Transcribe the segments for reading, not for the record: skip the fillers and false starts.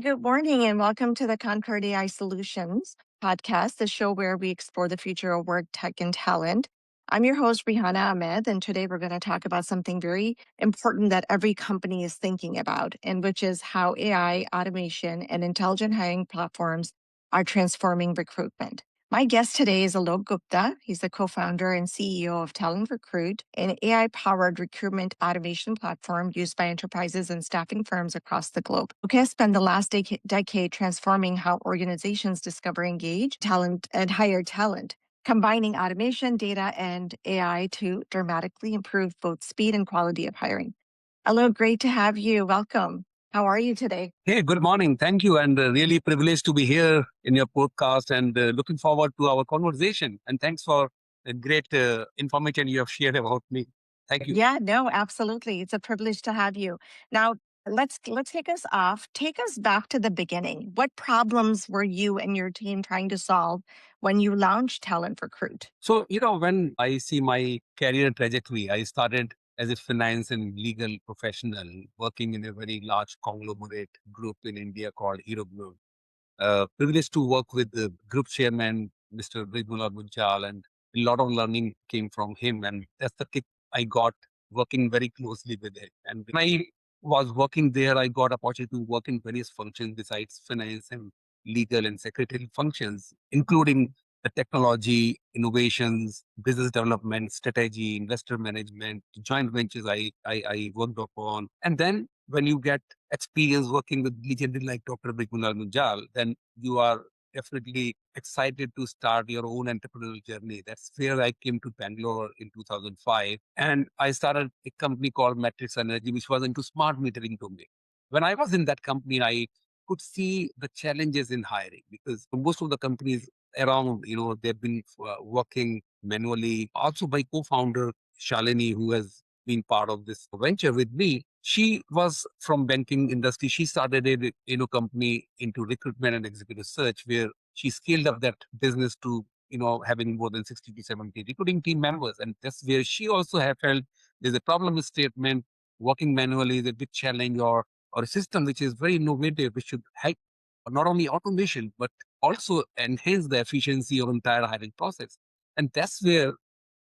good morning, and welcome to the Concord AI Solutions podcast, the show where we explore the future of work, tech, and talent. I'm your host, Rehana Ahmed, and today we're going to talk about something very important that every company is thinking about, and which is how AI, automation, and intelligent hiring platforms are transforming recruitment. My guest today is Alok Gupta. He's the co-founder and CEO of Talent Recruit, an AI-powered recruitment automation platform used by enterprises and staffing firms across the globe. Alok has spent the last decade transforming how organizations discover, engage talent, and hire talent, combining automation, data, and AI to dramatically improve both speed and quality of hiring. Alok, great to have you. Welcome. How are you today? Hey, good morning. Thank you. And really privileged to be here in your podcast and looking forward to our conversation. And thanks for the great information you have shared about me. Thank you. Yeah, no, absolutely. It's a privilege to have you. Now, let's take us off. Take us back to the beginning. What problems were you and your team trying to solve when you launched Talent Recruit? So, when I see my career trajectory, I started as a finance and legal professional working in a very large conglomerate group in India called Hero Group. Privileged to work with the group chairman, Mr. Rehana Ahmed, and a lot of learning came from him. And that's the kick I got working very closely with it. And when I was working there, I got opportunity to work in various functions besides finance and legal and secretarial functions, including the technology, innovations, business development, strategy, investor management, joint ventures I worked upon. And then when you get experience working with legendary like Dr. Bigmunal Munjal, then you are definitely excited to start your own entrepreneurial journey. That's where I came to Bangalore in 2005. And I started a company called Matrix Energy, which was into smart metering domain. When I was in that company, I could see the challenges in hiring because most of the companies around, they've been working manually. Also, my co-founder, Shalini, who has been part of this venture with me, she was from banking industry. She started a company into recruitment and executive search where she scaled up that business to having more than 60 to 70 recruiting team members. And that's where she also have felt there's a problem statement. Working manually is a big challenge, or a system which is very innovative, which should help not only automation but also enhance the efficiency of entire hiring process. And that's where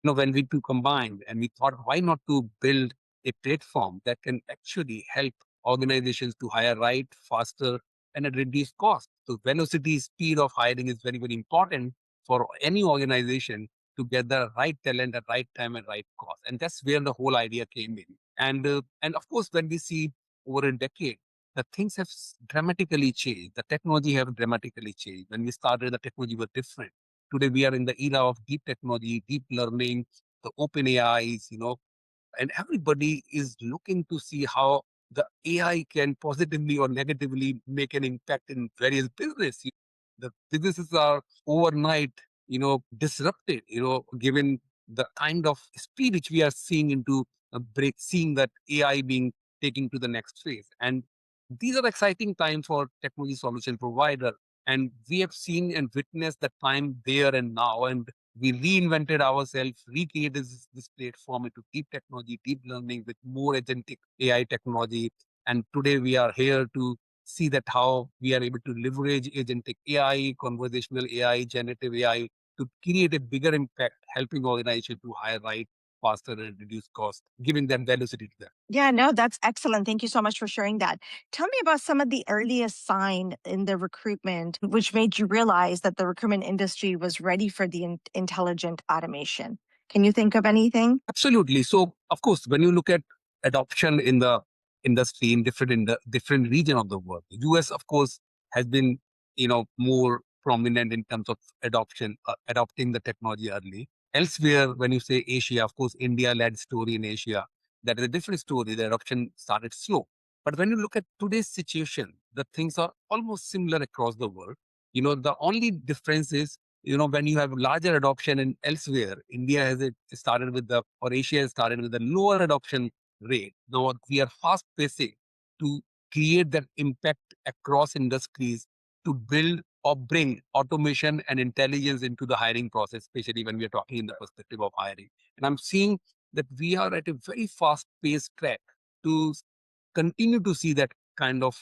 when we two combined, and we thought, why not to build a platform that can actually help organizations to hire right, faster, and at reduced cost. So velocity, speed of hiring is very, very important for any organization to get the right talent at right time and right cost. And that's where the whole idea came in. And of course, when we see over a decade, the things have dramatically changed. The technology have dramatically changed. When we started, the technology was different. Today, we are in the era of deep technology, deep learning, the open AIs, and everybody is looking to see how the AI can positively or negatively make an impact in various business. The businesses are overnight, disrupted, given the kind of speed which we are seeing into seeing that AI being taken to the next phase. And these are exciting times for technology solution provider. And we have seen and witnessed the time there and now. And we reinvented ourselves, recreated this platform into deep technology, deep learning with more agentic AI technology. And today we are here to see that how we are able to leverage agentic AI, conversational AI, generative AI to create a bigger impact, helping organizations to hire right, faster, and reduce cost, giving them velocity to them. Yeah, no, that's excellent. Thank you so much for sharing that. Tell me about some of the earliest sign in the recruitment which made you realize that the recruitment industry was ready for the intelligent automation. Can you think of anything? Absolutely. So, of course, when you look at adoption in the industry in the different region of the world, US, of course, has been more prominent in terms of adopting the technology early. Elsewhere, when you say Asia, of course, India led story in Asia. That is a different story. The adoption started slow. But when you look at today's situation, the things are almost similar across the world. The only difference is when you have larger adoption in elsewhere, India has started with or Asia has started with a lower adoption rate. Now we are fast pacing to create that impact across industries to build or bring automation and intelligence into the hiring process, especially when we are talking in the perspective of hiring. And I'm seeing that we are at a very fast paced track to continue to see that kind of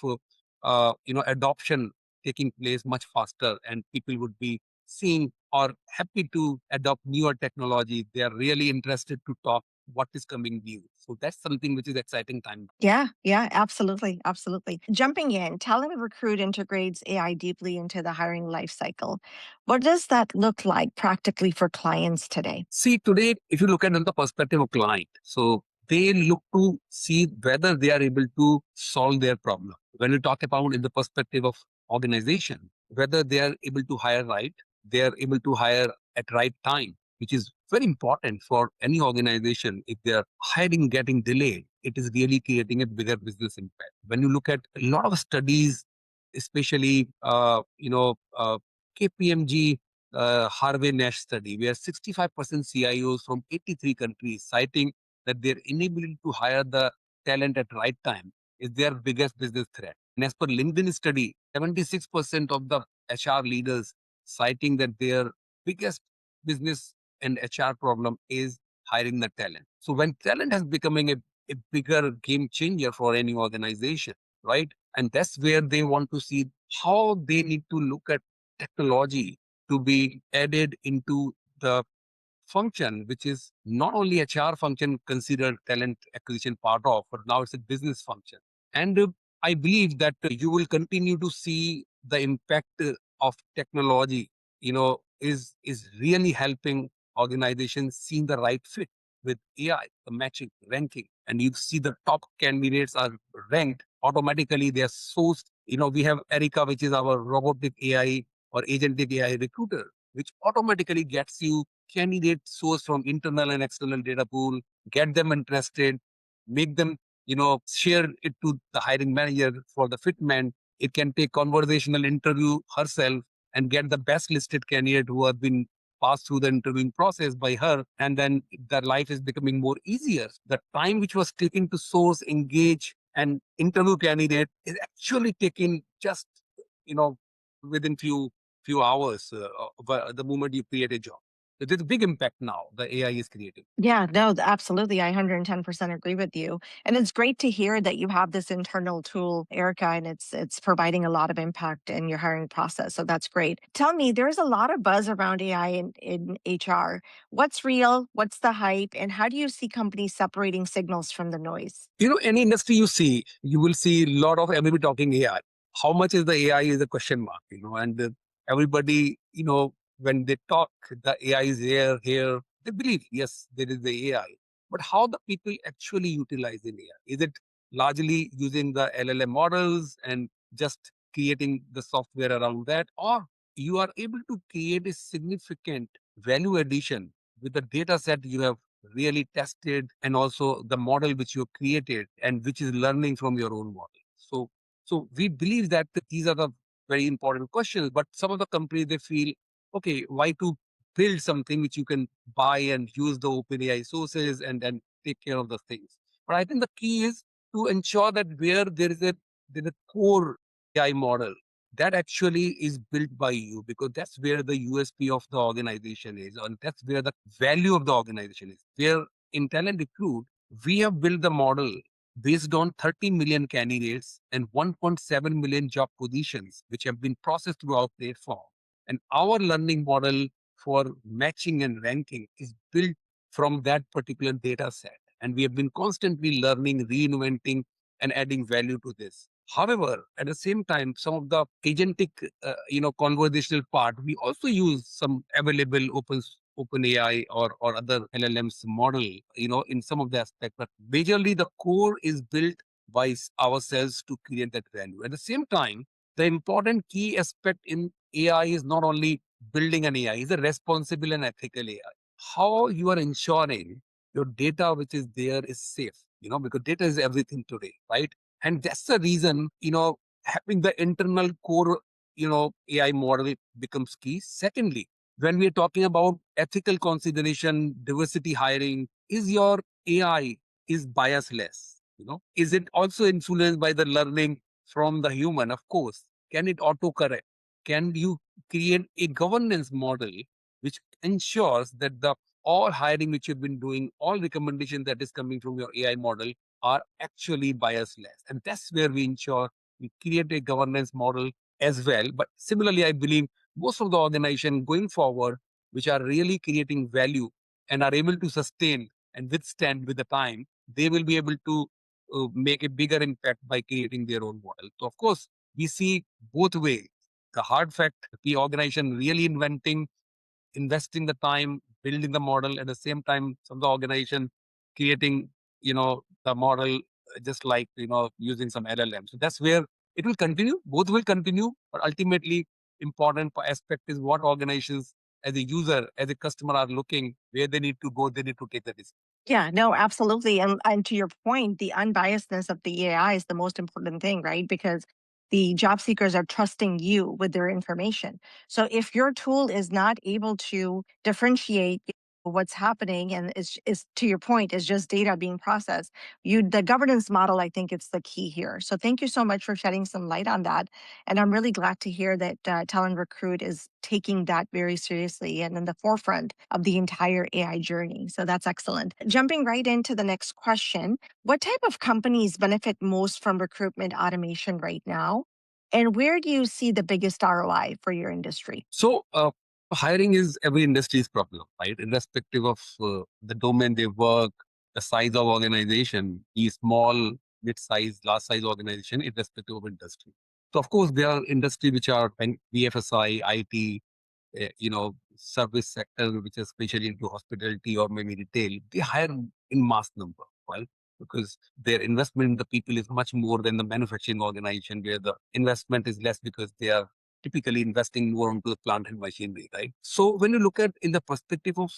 adoption taking place much faster, and people would be seeing or happy to adopt newer technology. They are really interested to talk what is coming new. So that's something which is exciting time. Yeah, yeah, absolutely, absolutely. Jumping in, Talent Recruit integrates AI deeply into the hiring life cycle. What does that look like practically for clients today? See, today, if you look at it on the perspective of client, so they look to see whether they are able to solve their problem. When you talk about in the perspective of organization, whether they are able to hire right, they are able to hire at right time, which is very important for any organization. If their hiring getting delayed, it is really creating a bigger business impact. When you look at a lot of studies, especially KPMG Harvey Nash study, where 65% CIOs from 83 countries citing that their inability to hire the talent at right time is their biggest business threat. And as per LinkedIn study, 76% of the HR leaders citing that their biggest business and HR problem is hiring the talent. So when talent has becoming a bigger game changer for any organization, right? And that's where they want to see how they need to look at technology to be added into the function, which is not only HR function considered talent acquisition part of, but now it's a business function. And I believe that you will continue to see the impact of technology, is really helping organizations seeing the right fit with AI, the matching, ranking. And you see the top candidates are ranked automatically. They are sourced. We have Erica, which is our robotic AI or agentic AI recruiter, which automatically gets you candidate source from internal and external data pool, get them interested, make them, share it to the hiring manager for the fitment. It can take conversational interview herself and get the best listed candidate who have been passed through the interviewing process by her. And then their life is becoming more easier. The time which was taken to source, engage, and interview candidate is actually taken just, you know, within few hours the moment you create a job. So there's a big impact now the AI is creating. Yeah, no, absolutely. I 110% agree with you. And it's great to hear that you have this internal tool, Erica, and it's providing a lot of impact in your hiring process. So that's great. Tell me, there's a lot of buzz around AI in HR. What's real? What's the hype? And how do you see companies separating signals from the noise? Any industry you see, you will see a lot of everybody talking AI. How much is the AI is a question mark, and everybody, when they talk, the AI is here, they believe, yes, there is the AI. But how the people actually utilize in AI? Is it largely using the LLM models and just creating the software around that? Or you are able to create a significant value addition with the data set you have really tested, and also the model which you created and which is learning from your own model. So we believe that these are the very important questions, but some of the companies, they feel, okay, why to build something which you can buy and use the OpenAI sources and then take care of the things. But I think the key is to ensure that where there is a core AI model that actually is built by you, because that's where the USP of the organization is, and that's where the value of the organization is. Where in Talent Recruit, we have built the model based on 30 million candidates and 1.7 million job positions, which have been processed through our platform. And our learning model for matching and ranking is built from that particular data set. And we have been constantly learning, reinventing, and adding value to this. However, at the same time, some of the agentic, conversational part, we also use some available open AI or other LLMs model, in some of the aspect. But majorly the core is built by ourselves to create that value. At the same time, the important key aspect in AI is not only building an AI, it's a responsible and ethical AI. How you are ensuring your data which is there is safe, because data is everything today, right? And that's the reason, having the internal core, AI model becomes key. Secondly, when we are talking about ethical consideration, diversity hiring, is your AI is biasless? Is it also influenced by the learning from the human? Of course. Can it autocorrect? Can you create a governance model which ensures that the all hiring which you've been doing, all recommendation that is coming from your AI model are actually biasless? And that's where we ensure We create a governance model as well. But similarly, I believe most of the organization going forward, which are really creating value and are able to sustain and withstand with the time, they will be able to make a bigger impact by creating their own model. So of course, we see both ways. The hard fact, the organization really investing the time, building the model, at the same time, some of the organization creating, the model just like, using some LLM. So that's where it will continue. Both will continue, but ultimately, important aspect is what organizations as a user, as a customer are looking, where they need to go, they need to take the decision. Yeah, no, absolutely. And to your point, the unbiasedness of the AI is the most important thing, right? Because the job seekers are trusting you with their information. So if your tool is not able to differentiate what's happening and is to your point, is just data being processed, the governance model, I think it's the key here. So thank you so much for shedding some light on that. And I'm really glad to hear that Talent Recruit is taking that very seriously and in the forefront of the entire AI journey. So that's excellent. Jumping right into the next question, what type of companies benefit most from recruitment automation right now? And where do you see the biggest ROI for your industry? So, hiring is every industry's problem, right? Irrespective of the domain they work, the size of organization, be small, mid-size, large-size organization, irrespective of industry. So, of course, there are industries which are BFSI, IT, service sector, which is especially into hospitality or maybe retail. They hire in mass number, right? Because their investment in the people is much more than the manufacturing organization, where the investment is less because they are typically investing more into the plant and machinery, right? So when you look at in the perspective of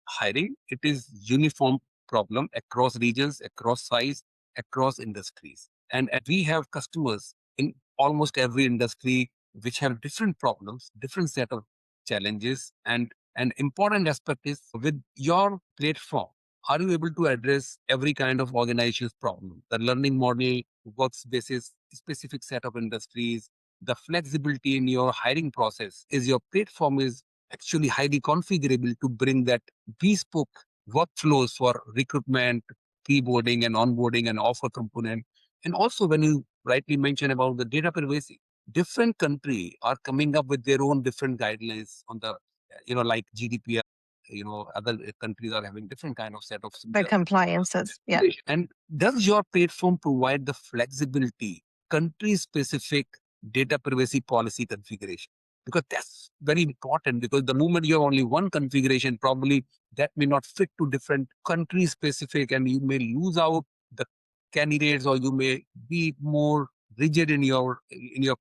hiring, it is uniform problem across regions, across size, across industries. And we have customers in almost every industry which have different problems, different set of challenges. And an important aspect is with your platform, are you able to address every kind of organization's problem? The learning model works basis specific set of industries, the flexibility in your hiring process is your platform is actually highly configurable to bring that bespoke workflows for recruitment, keyboarding and onboarding and offer component. And also when you rightly mentioned about the data privacy, different country are coming up with their own different guidelines on the, like GDPR, other countries are having different kind of set of The compliances. Yeah. and does your platform provide the flexibility, country specific data privacy policy configuration? Because that's very important because the moment you have only one configuration, probably that may not fit to different country specific and you may lose out the candidates or you may be more rigid in your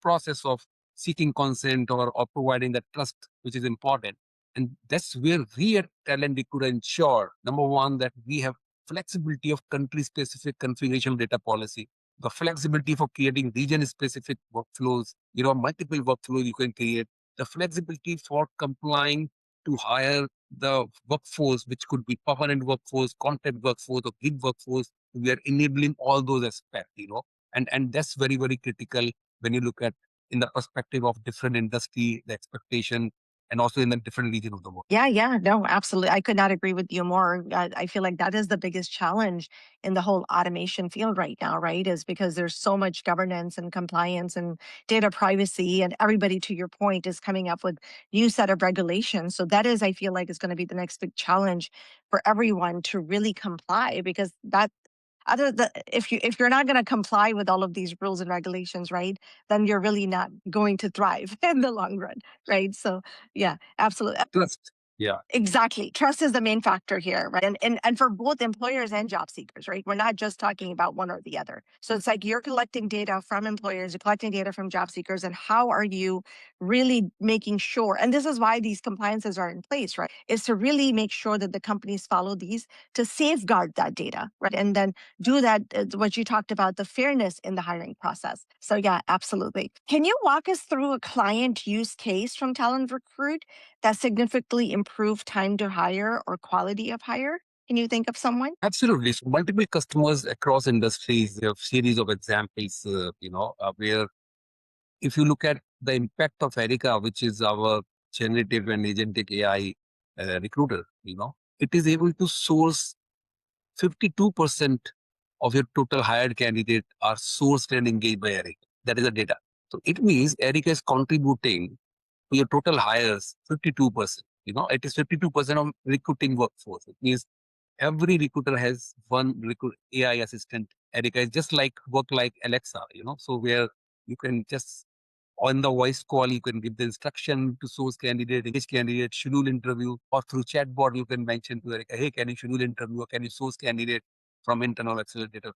process of seeking consent or providing that trust, which is important. And that's where we at Talent could ensure, number one, that we have flexibility of country-specific configuration data policy, the flexibility for creating region-specific workflows, multiple workflows you can create, the flexibility for complying to hire the workforce, which could be permanent workforce, contract workforce, or gig workforce. We are enabling all those aspects, and that's very, very critical when you look at in the perspective of different industry, the expectation, and also in the different region of the world. Yeah, no, absolutely. I could not agree with you more. I feel like that is the biggest challenge in the whole automation field right now, right? Is because there's so much governance and compliance and data privacy, and everybody, to your point, is coming up with new set of regulations. So that is, I feel like, is going to be the next big challenge for everyone to really comply, because that if you're not going to comply with all of these rules and regulations, right, then you're really not going to thrive in the long run, right? So yeah, absolutely. Trust. Yeah. Exactly. Trust is the main factor here, right? And for both employers and job seekers, right? We're not just talking about one or the other. So it's like you're collecting data from employers, you're collecting data from job seekers, and how are you really making sure? And this is why these compliances are in place, right? Is to really make sure that the companies follow these to safeguard that data, right? And then do that, what you talked about, the fairness in the hiring process. So yeah, absolutely. Can you walk us through a client use case from Talent Recruit that significantly improve time to hire or quality of hire? Can you think of someone? Absolutely. So multiple customers across industries, they have series of examples, where if you look at the impact of Erica, which is our generative and agentic AI recruiter, it is able to source 52% of your total hired candidate are sourced and engaged by Erica. That is the data. So it means Erica is contributing to your total hires 52%. It is 52% of recruiting workforce. It means every recruiter has one AI assistant. Erica is just like work like Alexa, so where you can just on the voice call, you can give the instruction to source candidate, engage candidate, schedule interview, or through chatbot, you can mention to Erica, hey, can you schedule interview or can you source candidate from internal accelerator?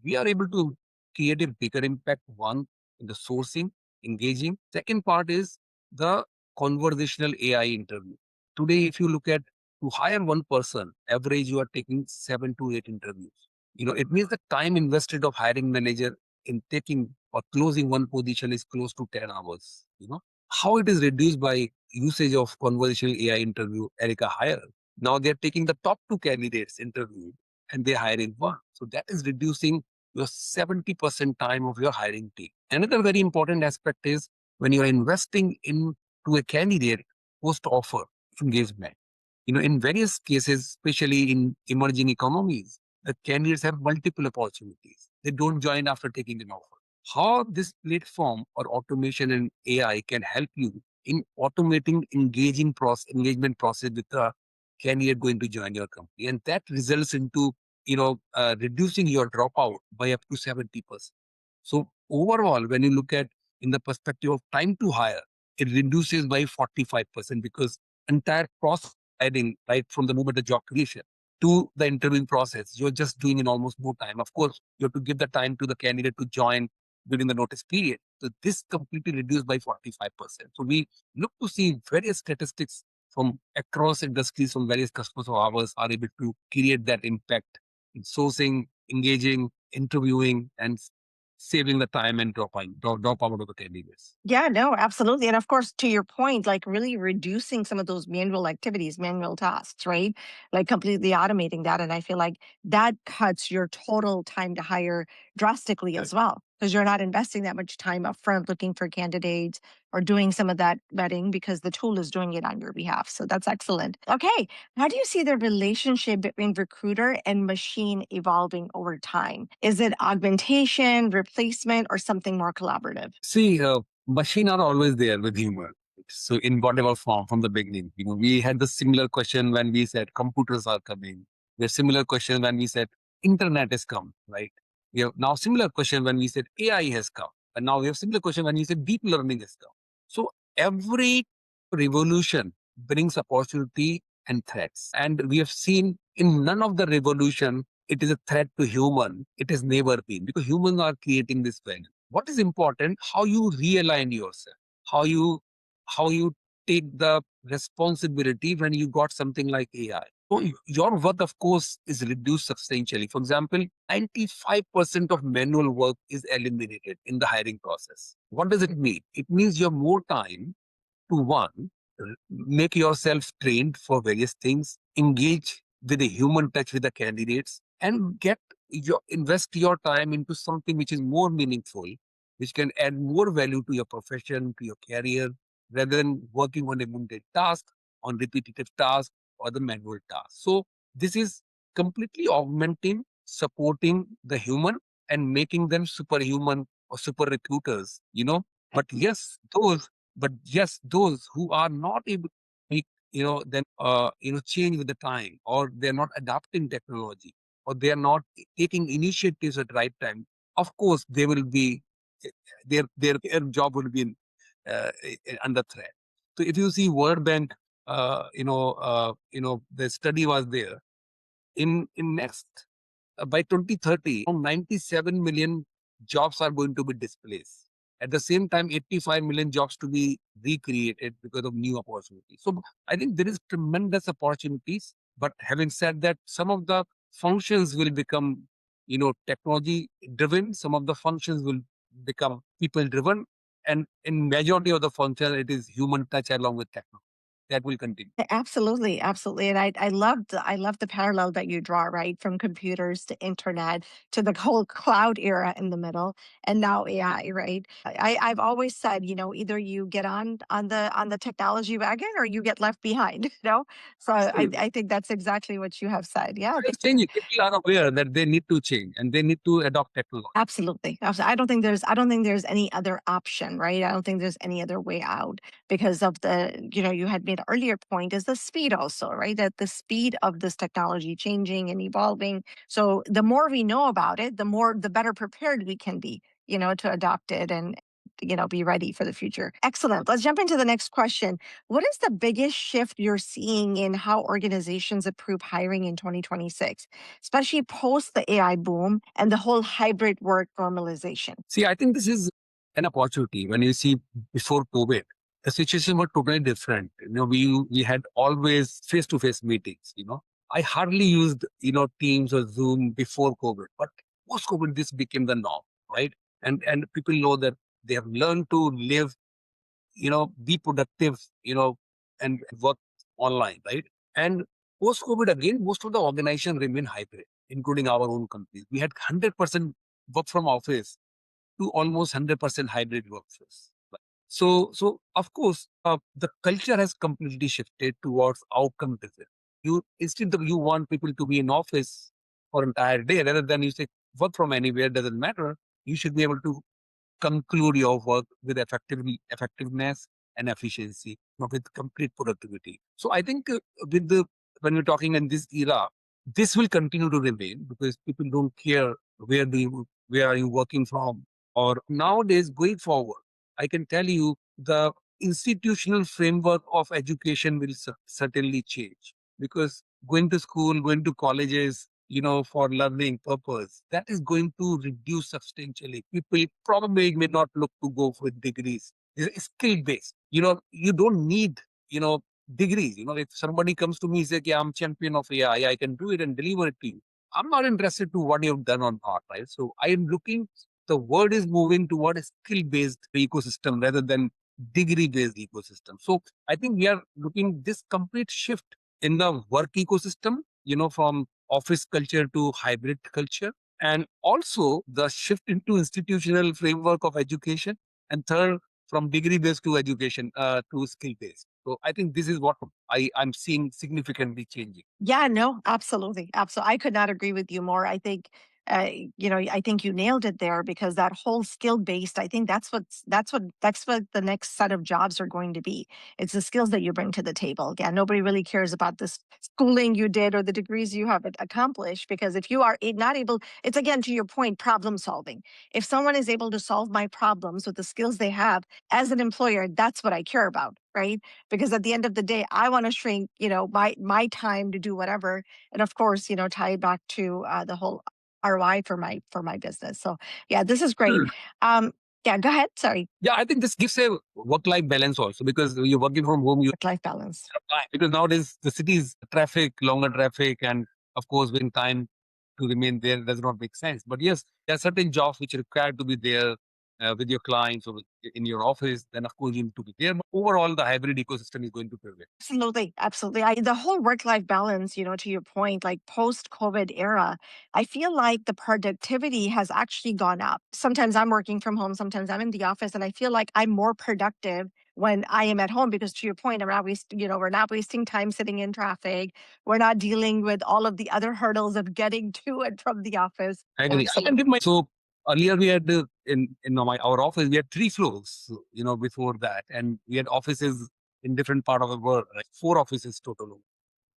We are able to create a bigger impact, one, in the sourcing, engaging. Second part is the conversational AI interview. Today, if you look at to hire one person, average you are taking 7 to 8 interviews. It means the time invested of hiring manager in taking or closing one position is close to 10 hours. How it is reduced by usage of conversational AI interview, Erica hire. Now they're taking the top 2 candidates interview and they're hiring one. So that is reducing your 70% time of your hiring team. Another very important aspect is when you're investing into a candidate post offer engagement. In various cases, especially in emerging economies, the candidates have multiple opportunities. They don't join after taking an offer. How this platform or automation and AI can help you in automating engagement process with the candidate going to join your company, and that results into reducing your dropout by up to 70%. So overall, when you look at in the perspective of time to hire, it reduces by 45% because entire process adding right from the moment of job creation to the interviewing process, you're just doing in almost no time. Of course, you have to give the time to the candidate to join during the notice period. So this completely reduced by 45%. So we look to see various statistics from across industries, from various customers of ours are able to create that impact in sourcing, engaging, interviewing, and saving the time and drop out of the candidates. Yeah, no, absolutely. And of course, to your point, like really reducing some of those manual activities, manual tasks, right? Like completely automating that. And I feel like that cuts your total time to hire drastically as well, because you're not investing that much time up front looking for candidates or doing some of that vetting because the tool is doing it on your behalf. So that's excellent. Okay. How do you see the relationship between recruiter and machine evolving over time? Is it augmentation, replacement, or something more collaborative? See, machine are always there with humor. So in whatever form from the beginning, we had the similar question when we said computers are coming. We have similar question when we said internet has come, right? We have now similar question when we said AI has come. And now we have similar question when we said deep learning has come. So every revolution brings opportunity and threats. And we have seen in none of the revolution, it is a threat to human. It has never been because humans are creating this value. What is important? How you realign yourself, how you take the responsibility when you got something like AI. So your work, of course, is reduced substantially. For example, 95% of manual work is eliminated in the hiring process. What does it mean? It means you have more time to one, make yourself trained for various things, engage with a human touch with the candidates, and invest your time into something which is more meaningful, which can add more value to your profession, to your career, rather than working on a mundane task, on repetitive task, or the manual task. So this is completely augmenting, supporting the human, and making them superhuman or super recruiters. But those who are not able to make, then change with the time, or they're not adapting technology, or they are not taking initiatives at the right time. Of course, they will be their job will be under threat. So if you see World Bank, the study was there in next by 2030, around 97 million jobs are going to be displaced. At the same time, 85 million jobs to be recreated because of new opportunities. So I think there is tremendous opportunities. But having said that, some of the functions will become, technology driven. Some of the functions will become people driven. And in majority of the functions, it is human touch along with technology. that will continue. Absolutely, absolutely. And I love the parallel that you draw, right? From computers to internet to the whole cloud era in the middle and now AI, right? I've always said, either you get on the technology wagon or you get left behind, So Absolutely. I think that's exactly what you have said. Yeah, It's changing. People are aware that they need to change and they need to adopt technology. absolutely. I don't think there's any other option, right? I don't think there's any other way out because of you had made an earlier point is the speed also, right? That the speed of this technology changing and evolving. So the more we know about it, the better prepared we can be, to adopt it and be ready for the future. Excellent. Let's jump into the next question. What is the biggest shift you're seeing in how organizations approve hiring in 2026, especially post the AI boom and the whole hybrid work normalization? See, I think this is an opportunity. When you see before COVID, the situation was totally different. We had always face-to-face meetings. I hardly used Teams or Zoom before COVID, but post COVID this became the norm, right? And people know that they have learned to live, be productive, and work online, right? And post COVID again, most of the organization remain hybrid, including our own companies. We had 100% work from office to almost 100% hybrid workforce. So of course, the culture has completely shifted towards outcome driven. Instead of you want people to be in office for entire day, rather than you say work from anywhere, doesn't matter. You should be able to conclude your work with effectiveness and efficiency, not with complete productivity. So I think with the when we're talking in this era, this will continue to remain because people don't care where are you working from. Or nowadays, going forward, I can tell you the institutional framework of education will certainly change because going to school, going to colleges, for learning purpose, that is going to reduce substantially. People probably may not look to go for degrees. It's skill based. You don't need, degrees. If somebody comes to me and says, yeah, I'm champion of AI, I can do it and deliver it to you. I'm not interested to what you've done on art, right? So I am looking, the world is moving toward a skill based ecosystem rather than degree based ecosystem. So I think we are looking this complete shift in the work ecosystem, from office culture to hybrid culture, and also the shift into institutional framework of education, and third, from degree based to education to skill based. So I think this is what I'm seeing significantly changing. Yeah, no, absolutely. Absolutely. I could not agree with you more. I think, I think you nailed it there because that whole skill based, I think that's what the next set of jobs are going to be. It's the skills that you bring to the table. Again, nobody really cares about this schooling you did or the degrees you have accomplished because if you are not able, it's again to your point, problem solving. If someone is able to solve my problems with the skills they have as an employer, that's what I care about, right? Because at the end of the day I want to shrink my time to do whatever, and of course tie it back to the whole ROI for my business. So yeah, this is great. um yeah, go ahead, sorry. Yeah, I think this gives a work-life balance also because you're working from home, you Work life balance. have time. Because nowadays the city's traffic, longer traffic, and of course, when time to remain there does not make sense. But yes, there are certain jobs which require to be there with your clients or in your office. Then of course you need to be there. But overall, the hybrid ecosystem is going to prevail. Absolutely, absolutely. The whole work-life balance, to your point, like post-COVID era, I feel like the productivity has actually gone up. Sometimes I'm working from home, sometimes I'm in the office, and I feel like I'm more productive when I am at home because to your point, we're not wasting time sitting in traffic. We're not dealing with all of the other hurdles of getting to and from the office. I agree. I can give my so earlier we had in our office we had 3 floors. Before that, and we had offices in different part of the world, like 4 offices total.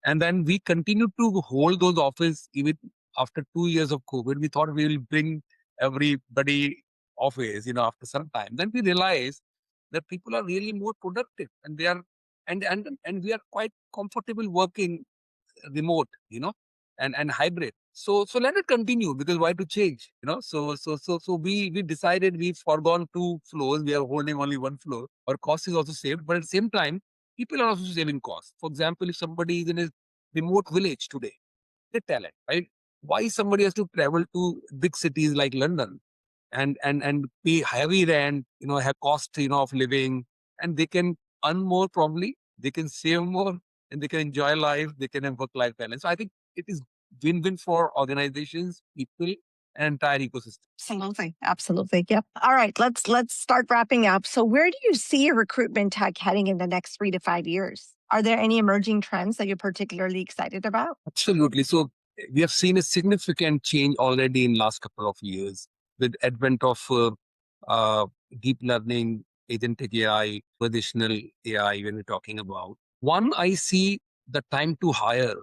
And then we continued to hold those office even after 2 years of COVID. We thought we will bring everybody office, after some time. Then we realized that people are really more productive and they are and we are quite comfortable working remote, and hybrid. So let it continue because why to change, So we decided we've forgone 2 floors. We are holding only 1 floor. Our cost is also saved, but at the same time, people are also saving costs. For example, if somebody is in a remote village today, the talent, right? Why somebody has to travel to big cities like London and pay heavy rent, have cost, of living, and they can earn more probably they can save more, and they can enjoy life, they can have work-life balance. So I think it is win-win for organizations, people, and entire ecosystem. Absolutely. Absolutely. Yep. All right. Let's start wrapping up. So where do you see your recruitment tech heading in the next 3 to 5 years? Are there any emerging trends that you're particularly excited about? Absolutely. So we have seen a significant change already in last couple of years with advent of deep learning, agentic AI, additional AI when we're talking about. One, I see the time to hire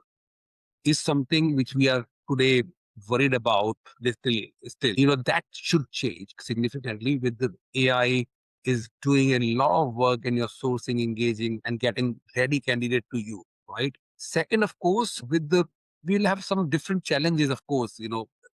is something which we are today worried about. Still, that should change significantly with the AI is doing a lot of work and you're sourcing, engaging, and getting ready candidate to you, right? Second, of course, we'll have some different challenges, of course,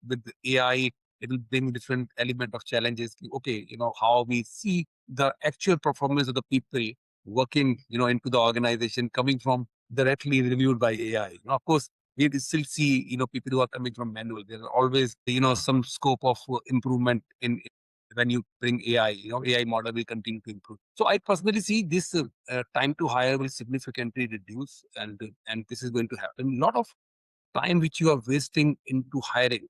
with the AI, it'll bring different element of challenges. Okay, how we see the actual performance of the people working, into the organization coming from directly reviewed by AI. Of course, we still see, people who are coming from manual. There are always, some scope of improvement in when you bring AI. AI model will continue to improve. So I personally see this time to hire will significantly reduce, and this is going to happen. A lot of time which you are wasting into hiring,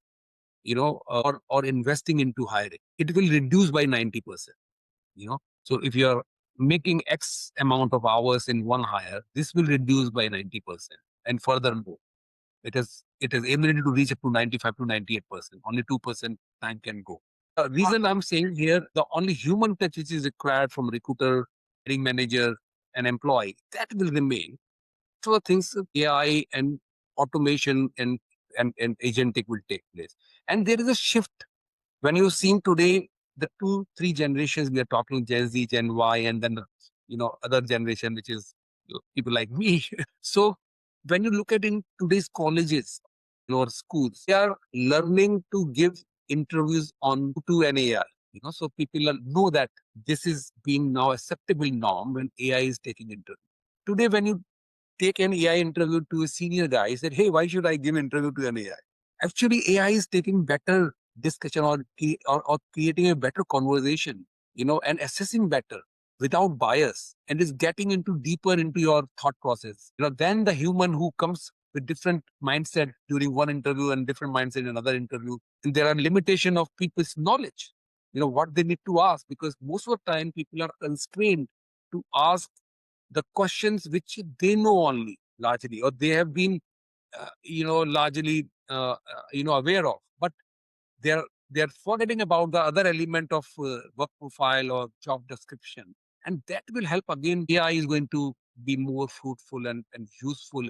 or investing into hiring, it will reduce by 90%. So if you're making X amount of hours in one hire, this will reduce by 90%, and furthermore it has ability to reach up to 95 to 98%. Only 2% time can go. The reason I'm saying here, the only human touch which is required from recruiter, hiring manager, and employee, that will remain. So things AI and automation and agentic will take place. And there is a shift when you're seeing today the 2 3 generations we are talking, Gen Z, Gen Y, and then the other generation, which is people like me. So when you look at in today's colleges or schools, they are learning to give interviews on to an AI. So people know that this is being now acceptable norm when AI is taking interview. Today, when you take an AI interview to a senior guy, he said, "Hey, why should I give interview to an AI?" Actually, AI is taking better discussion, or creating a better conversation, and assessing better without bias, and is getting into deeper into your thought process, than the human who comes with different mindset during one interview and different mindset in another interview. And there are limitation of people's knowledge, what they need to ask, because most of the time people are constrained to ask the questions which they know only largely, or they have been, largely, aware of. But they're forgetting about the other element of work profile or job description, and that will help. Again, AI is going to be more fruitful and useful,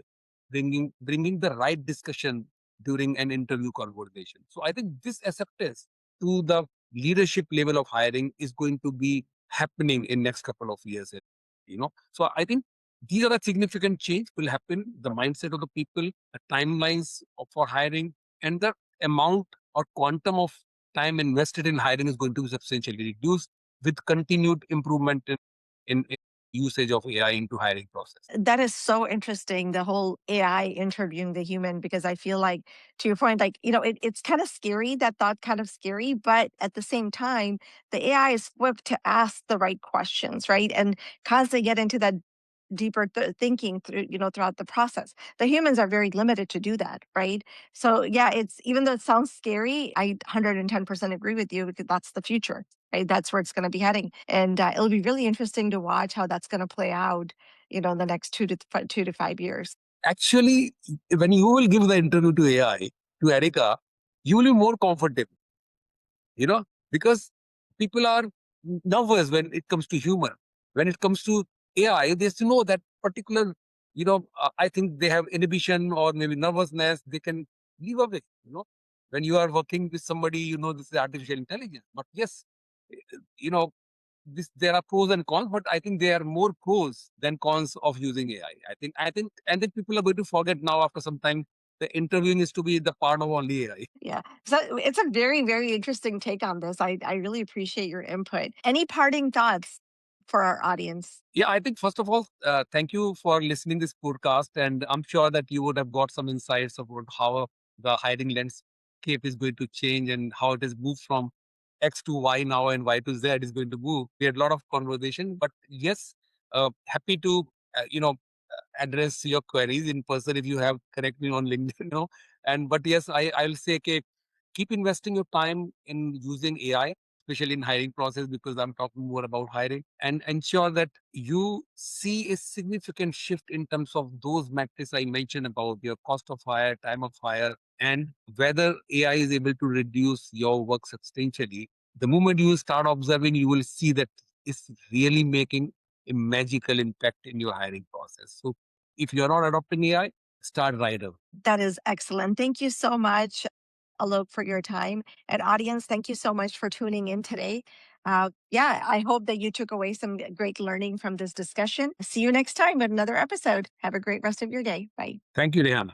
bringing the right discussion during an interview conversation. So I think this acceptance to the leadership level of hiring is going to be happening in next couple of years. So I think these are the significant change will happen. The mindset of the people, the timelines for hiring, and the amount or quantum of time invested in hiring is going to be substantially reduced with continued improvement in usage of AI into hiring process. That is so interesting, the whole AI interviewing the human, because I feel like, to your point, like, it's kind of scary, that thought kind of scary, but at the same time, the AI is equipped to ask the right questions, right? And constantly get into that deeper thinking through, throughout the process. The humans are very limited to do that, right? So yeah, it's, even though it sounds scary, I 110% agree with you, because that's the future, right? That's where it's going to be heading. And it'll be really interesting to watch how that's going to play out, in the next 2 to 5 years. Actually, when you will give the interview to AI, to Erica, you will be more comfortable, you know, because people are nervous when it comes to humor. When it comes to AI, they have to know that particular, I think they have inhibition or maybe nervousness, they can leave away, When you are working with somebody, this is artificial intelligence. But yes, you know, there are pros and cons, but I think there are more pros than cons of using AI. I think, and then people are going to forget now after some time the interviewing is to be the part of only AI. Yeah. So it's a very, very interesting take on this. I really appreciate your input. Any parting thoughts for our audience? Yeah, I think first of all, thank you for listening this podcast, and I'm sure that you would have got some insights about how the hiring landscape is going to change and how it has moved from X to Y now and Y to Z is going to move. We had a lot of conversation, but yes, happy to address your queries in person. If you have, connect me on LinkedIn, and but yes, I'll say, okay, keep investing your time in using AI, especially in hiring process, because I'm talking more about hiring, and ensure that you see a significant shift in terms of those metrics I mentioned about your cost of hire, time of hire, and whether AI is able to reduce your work substantially. The moment you start observing, you will see that it's really making a magical impact in your hiring process. So if you're not adopting AI, start right away. That is excellent. Thank you so much, Alok, for your time. And audience, thank you so much for tuning in today. Yeah, I hope that you took away some great learning from this discussion. See you next time with another episode. Have a great rest of your day. Bye. Thank you, Rehana.